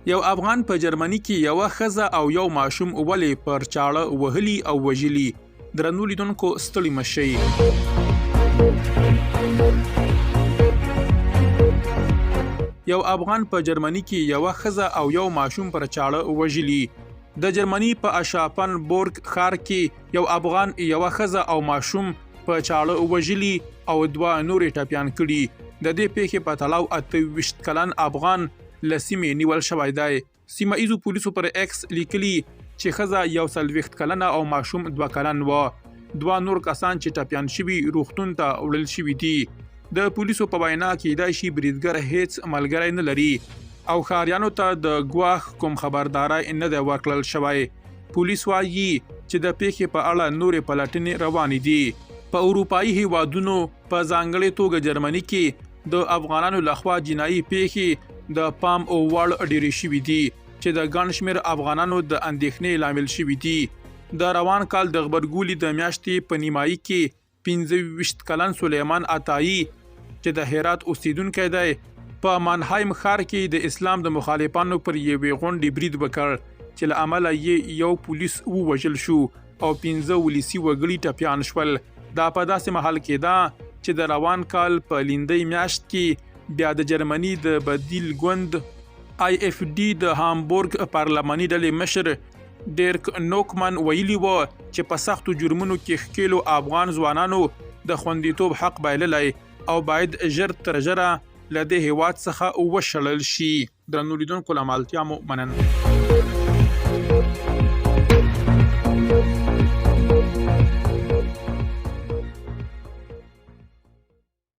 یو افغان په جرمني کې یو ښځه او یو ماشوم ولې پر چاړه وهلي او وژلي. درنو لیدونکو ستړي مشئ. یو افغان په جرمني کې یو ښځه او یو ماشوم پر چاړه وژلي. د جرمني په اشافنبورګ ښار کې یو افغان یو ښځه او ماشوم په چاړه وژلي او دوه نورې ټپیان کړي. د دې پیښې په تړاو 28 کلن افغان له سیمې نیول شوی دی. سیمه ایزو پولیسو پر ایکس لیکلي چې ښځه 41 کلنه او ماشوم 2 کلن و. دوه نور کسان چې ټپیان شوي روغتون ته وړل شوي دي. د پولیسو په وینا کېدای شي بریدګر هیڅ ملګری نه لري او ښاریانو ته د ګواښ کوم خبرداری نه دی ورکړل شوی. پولیس وایي چې د پیښې په اړه نورې پلټنې روانې دي. په اروپایي هیوادونو په ځانګړې توګه جرمني کې د افغانانو لخوا جنایي پیښې د پام او وړ ډېرې شوي دي چې د ګڼ شمېر افغانانو د اندېښنې لامل شوي دي. د روان کال د غبرګولي د میاشتې په نیمایي کې 25 کلن سلیمان عطایي چې د هرات اوسیدونکی دی په مانهایم ښار کې د اسلام د مخالفانو پر یوې غونډې برید وکړ چې له امله یې یو پولیس ووژل شو او 15 ولسي وګړي ټپیان شول. دا په داسې محل کې ده چې د روان کال په لیندۍ میاشت کې بیا د جرمني د بدیل ګوند IFD د هامبورګ پارلماني ډلې مشر ډیرک نوکمن ویلي و چې په سختو جرمونو کې ښکېلو افغان ځوانانو د خوندیتوب حق بایللی او باید ژر تر ژره له دې هیواد څخه وشړل شي. درنو لیدونکو له مالتیا مو مننه.